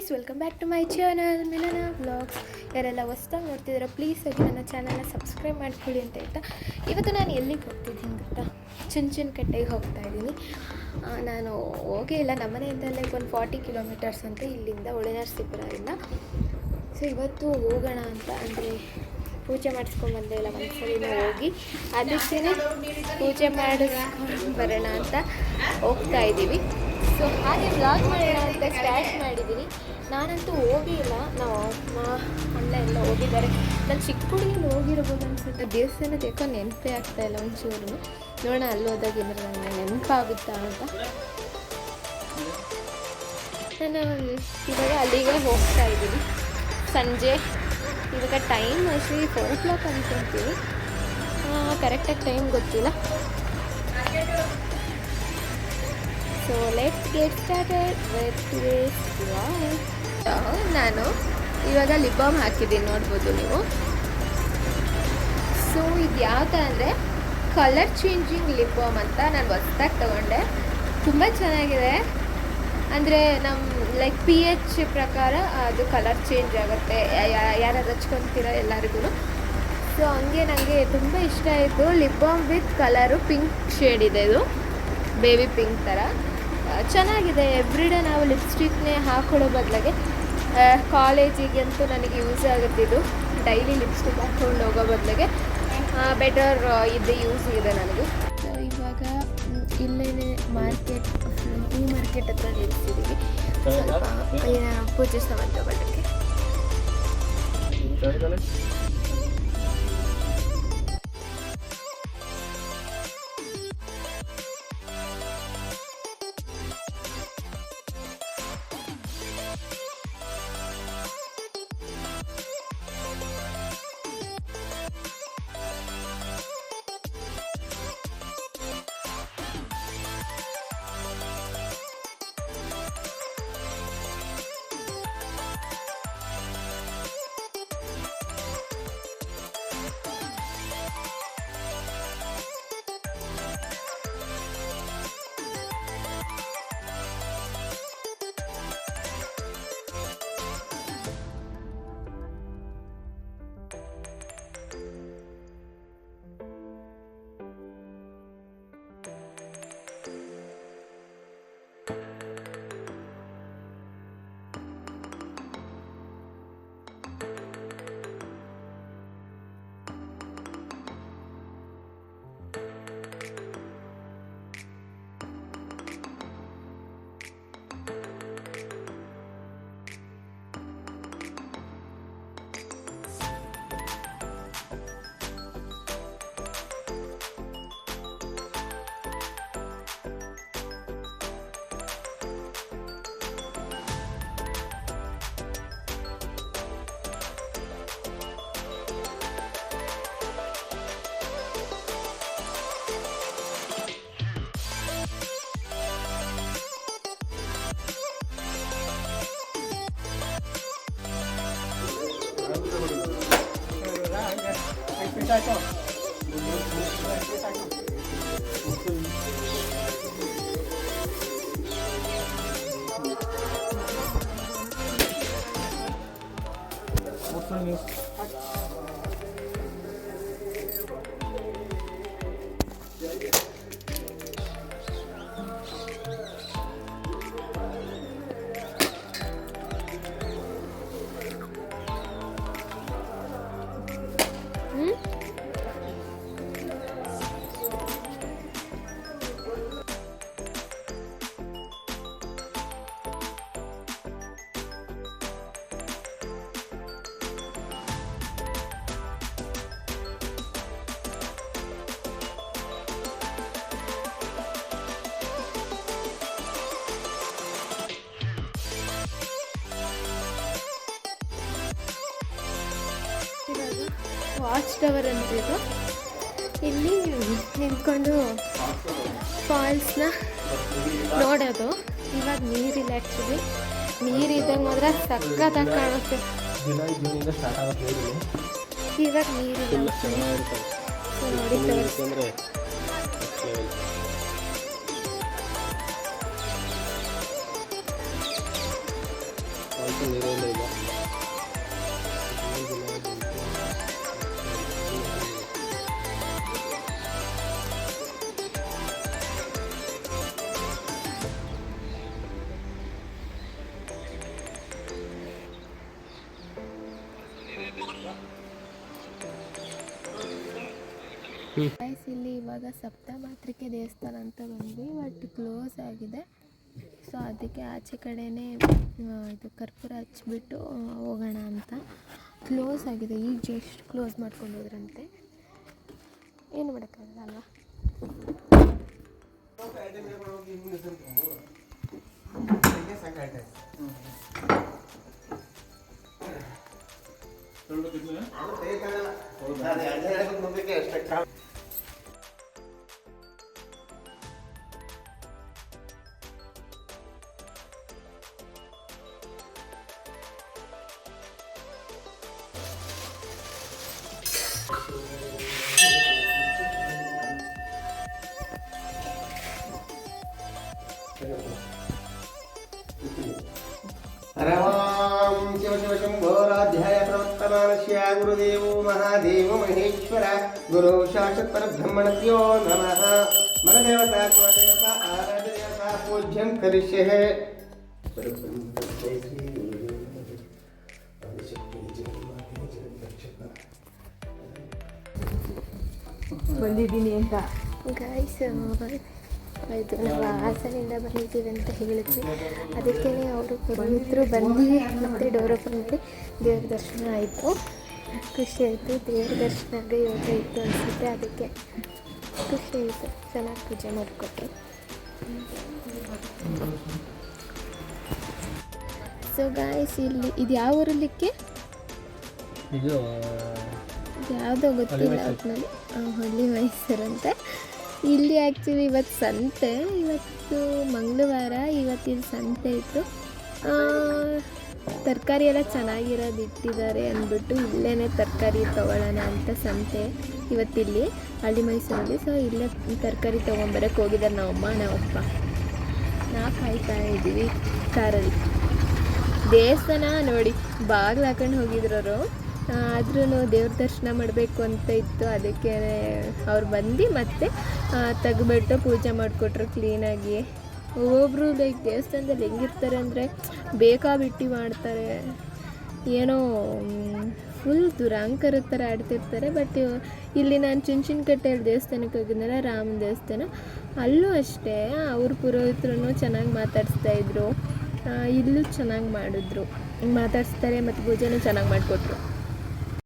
Guys, welcome back to my channel Milana vlogs. ಯಾರೆಲ್ಲ ಹೊಸ್ದಾಗಿ ನೋಡ್ತಿದ್ದೀರಾ ಪ್ಲೀಸ್ ಹೋಗಿ ನನ್ನ ಚಾನಲ್ನ ಸಬ್ಸ್ಕ್ರೈಬ್ ಮಾಡ್ಕೊಳ್ಳಿ ಅಂತ ಹೇಳ್ತಾ, ಇವತ್ತು ನಾನು ಎಲ್ಲಿಗೆ ಹೋಗ್ತಿದ್ದೀನಿ ಗೊತ್ತಾ? ಚುಂಚನಕಟ್ಟೆಗೆ ಹೋಗ್ತಾ ಇದ್ದೀನಿ. ನಾನು ಹೋಗೇ ಇಲ್ಲ, ನಮ್ಮನೆಯಿಂದಲೇ ಒಂದು 40 ಕಿಲೋಮೀಟರ್ಸ್ ಅಂತ ಇಲ್ಲಿಂದ, ಒಳನರಸೀಪುರದಿಂದ. ಸೊ ಇವತ್ತು ಹೋಗೋಣ ಅಂತ, ಅಂದರೆ ಪೂಜೆ ಮಾಡಿಸ್ಕೊಂಡ್ಬಂದೆ ಇಲ್ಲ ಒಂದ್ಸಲಿನೂ ಹೋಗಿ, ಅದಕ್ಕೇ ಪೂಜೆ ಮಾಡಿಸ್ಕೊಂಡು ಬರೋಣ ಅಂತ ಹೋಗ್ತಾ ಇದ್ದೀವಿ. ಸೊ ಹಾಗೆ ವ್ಲಾಗ್ ಮಾಡೋಣ ಅಂತ ಸ್ಟಾರ್ಟ್ ಮಾಡಿದ್ದೀನಿ. ನಾನಂತೂ ಹೋಗೇ ಇಲ್ಲ, ನಾವು ಅಮ್ಮ ಅಣ್ಣ ಎಲ್ಲ ಹೋಗಿದ್ದಾರೆ. ನಾನು ಚಿಕ್ಕ ಹುಡುಗಿಯಲ್ಲಿ ಹೋಗಿರ್ಬೋದು ಅನ್ಸುತ್ತೆ. ದೇವಸ್ಥಾನದ ಯಾಕೋ ನೆನಪೇ ಆಗ್ತಾಯಿಲ್ಲ ಒಂಚೂರು. ನೋಡೋಣ ಅಲ್ಲಿ ಹೋದಾಗ ಏನಾದ್ರು ನನಗೆ ನೆನಪಾಗುತ್ತಾ ಅಂತ. ನಾನು ಇವಾಗ ಅಲ್ಲಿಗೆ ಹೋಗ್ತಾ ಇದ್ದೀನಿ. ಸಂಜೆ ಇವಾಗ ಟೈಮ್ ಆ್ಯಕ್ಚುಲಿ 4 o'clock ಅಂದ್ಕೊಳ್ತೀವಿ, ಕರೆಕ್ಟಾಗಿ ಟೈಮ್ ಗೊತ್ತಿಲ್ಲ. So let's get started with today's vlog. ನಾನು ಇವಾಗ ಲಿಪ್ ಬಾಮ್ ಹಾಕಿದ್ದೀನಿ, ನೋಡ್ಬೋದು ನೀವು. ಸೊ ಇದು ಯಾವ ಥರ ಅಂದರೆ ಕಲರ್ ಚೇಂಜಿಂಗ್ ಲಿಪ್ ಬಾಮ್ ಅಂತ ನಾನು ಹೊಸ್ದಾಗಿ ತೊಗೊಂಡೆ. ತುಂಬ ಚೆನ್ನಾಗಿದೆ. ಅಂದರೆ ನಮ್ಮ ಲೈಕ್ pH ಪ್ರಕಾರ ಅದು ಕಲರ್ ಚೇಂಜ್ ಆಗುತ್ತೆ, ಯಾರು ಹಚ್ಕೊತೀರೋ ಎಲ್ಲರಿಗೂ. ಸೊ ಹಂಗೆ ನನಗೆ ತುಂಬ ಇಷ್ಟ ಆಯಿತು. Lip balm with colour pink shade ಇದೆ, ಇದು ಬೇಬಿ ಪಿಂಕ್ ಥರ ಚೆನ್ನಾಗಿದೆ. ಎವ್ರಿಡೇ ನಾವು ಲಿಪ್ಸ್ಟಿಕ್ನೇ ಹಾಕೊಳ್ಳೋ ಬದಲಾಗೆ ಕಾಲೇಜಿಗಂತೂ ನನಗೆ ಯೂಸ್ ಆಗುತ್ತೆ ಇದು. ಡೈಲಿ ಲಿಪ್ಸ್ಟಿಕ್ ಹಾಕ್ಕೊಂಡು ಹೋಗೋ ಬದಲಿಗೆ ಬೆಟರ್ ಇದು ಯೂಸ್ ಇದೆ ನನಗೆ. ಸೊ ಇವಾಗ ಇಲ್ಲೇ ಮಾರ್ಕೆಟ್, ಹೂ ಮಾರ್ಕೆಟ್ ಹತ್ರ ನಿಲ್ಸಿದ್ದೀವಿ ಪೂಜೆ ಸಾಮಾನು ತಗೊಳ್ಳೋಕ್ಕೆ. ವಾಚ್ ಟವರ್ ಅಂತ ಇದು. ಇಲ್ಲಿ ನಿಂತ್ಕೊಂಡು ಫಾಲ್ಸ್ನ ನೋಡೋದು. ಇವಾಗ ನೀರಿಲ್ಲ, ಆ್ಯಕ್ಚುಲಿ ನೀರಿದ್ದಾಗ ಮಾತ್ರ ಸಕ್ಕತ್ತಾಗಿ ಕಾಣುತ್ತೆ. ಇವಾಗ ನೀರಿಲ್ಲ, ನೋಡಿ ತೋರಿಸ್ತಾರೆ. ಗೈಸ್ ಇಲ್ಲಿ ಇವಾಗ ಸಪ್ತಮಾತೃಕೆ ದೇವಸ್ಥಾನ ಅಂತ ಬಂದ್ವಿ, ಬಟ್ ಕ್ಲೋಸ್ ಆಗಿದೆ. ಸೊ ಅದಕ್ಕೆ ಆಚೆ ಕಡೆನೇ ಇದು ಕರ್ಪೂರ ಹಚ್ಬಿಟ್ಟು ಹೋಗೋಣ ಅಂತ. ಕ್ಲೋಸ್ ಆಗಿದೆ, ಈಗ ಜಸ್ಟ್ ಕ್ಲೋಸ್ ಮಾಡ್ಕೊಂಡು ಹೋದ್ರಂತೆ. ಏನು ಮಾಡೋಕ್ಕಾಗಲ್ಲ ಅಲ್ವಾ. रवां शिव शिव शम्भोराध्याय प्रवर्तमानस्य गुरुदेवो महादेवो महेश्वर गुरु साक्षात् परब्रह्मणस्यो नमः। मनदेवता कुलदेवता आराध्यदेवता पूज्यं करिष्ये। ಬಂದಿದ್ದೀನಿ ಅಂತ ಗೈಸ್, ಆಯಿತು ನಾವು ಹಾಸನಿಂದ ಬಂದಿದ್ದೀವಿ ಅಂತ ಹೇಳಿದ್ವಿ. ಅದಕ್ಕೇ ಅವರು ಪುರೋಹಿತರು ಬಂದು ಮತ್ತು ಡೋರ್ ಓಪನ್ ಮಾಡಿ ದೇವ್ರ ದರ್ಶನ ಆಯಿತು. ಖುಷಿ ಆಯಿತು, ದೇವ್ರ ದರ್ಶನಕ್ಕೆ ಯೋಗ ಇತ್ತು ಅನಿಸುತ್ತೆ, ಅದಕ್ಕೆ ಖುಷಿ ಆಯಿತು. ಚೆನ್ನಾಗಿ ಪೂಜೆ ಮಾಡಿಕೊಟ್ರು. ಸೊ ಗಾಯ್ಸ್, ಇಲ್ಲಿ ಇದು ಯಾವ ಊರಲ್ಲಿಕ್ಕೆ ಇದು ಯಾವುದೋ ಗೊತ್ತಿಲ್ಲ ಒಟ್ಟಿನಲ್ಲಿ, ಹಳ್ಳಿ ಮೈಸೂರು ಅಂತ. ಇಲ್ಲಿ ಆ್ಯಕ್ಚುಲಿ ಇವತ್ತು ಸಂತೆ, ಇವತ್ತು ಮಂಗಳವಾರ, ಇವತ್ತಿನ ಸಂತೆ ಇತ್ತು. ತರಕಾರಿ ಎಲ್ಲ ಚೆನ್ನಾಗಿರೋದು ಇಟ್ಟಿದ್ದಾರೆ ಅಂದ್ಬಿಟ್ಟು ಇಲ್ಲೇ ತರಕಾರಿ ತೊಗೊಳ್ಳೋಣ ಅಂತ ಸಂತೆ ಇವತ್ತಿಲ್ಲಿ ಹಳ್ಳಿ ಮೈಸೂರಲ್ಲಿ. ಸೊ ಇಲ್ಲೇ ತರಕಾರಿ ತೊಗೊಂಬರಕ್ಕೆ ಹೋಗಿದ್ದಾರೆ ನಮ್ಮಮ್ಮ ನಮ್ಮಪ್ಪ. ನಾವು ಕಾಯ್ತಾ ಇದ್ದೀವಿ ಕಾರಲ್ಲಿ. ದೇವಸ್ಥಾನ ನೋಡಿ ಬಾಗಿಲು ಹಾಕೊಂಡು ಹೋಗಿದ್ರವರು, ಆದ್ರೂ ದೇವ್ರ ದರ್ಶನ ಮಾಡಬೇಕು ಅಂತ ಇತ್ತು. ಅದಕ್ಕೆ ಅವ್ರು ಬಂದು ಮತ್ತೆ ತೆಗ್ಬಿಟ್ಟು ಪೂಜೆ ಮಾಡಿಕೊಟ್ರು ಕ್ಲೀನಾಗಿ. ಒಬ್ಬೊಬ್ಬರು ಲೈಕ್ ದೇವಸ್ಥಾನದಲ್ಲಿ ಹೆಂಗಿರ್ತಾರೆ ಅಂದರೆ ಬೇಕಾಬಿಟ್ಟು ಮಾಡ್ತಾರೆ, ಏನೋ ಫುಲ್ ದುರಾಂಕರ ಥರ ಆಡ್ತಿರ್ತಾರೆ. ಬಟ್ ಇಲ್ಲಿ ನಾನು ಚುಂಚನಕಟ್ಟೆಯಲ್ಲಿ ದೇವಸ್ಥಾನಕ್ಕೆ ಹೋಗಿದ್ನಲ್ಲ, ರಾಮನ ದೇವಸ್ಥಾನ, ಅಲ್ಲೂ ಅಷ್ಟೇ ಅವ್ರ ಪುರೋಹಿತರು ಚೆನ್ನಾಗಿ ಮಾತಾಡಿಸ್ತಾಯಿದ್ರು. ಇಲ್ಲೂ ಚೆನ್ನಾಗಿ ಮಾಡಿದ್ರು, ಮಾತಾಡಿಸ್ತಾರೆ ಮತ್ತು ಪೂಜೆನೂ ಚೆನ್ನಾಗಿ ಮಾಡಿಕೊಟ್ರು.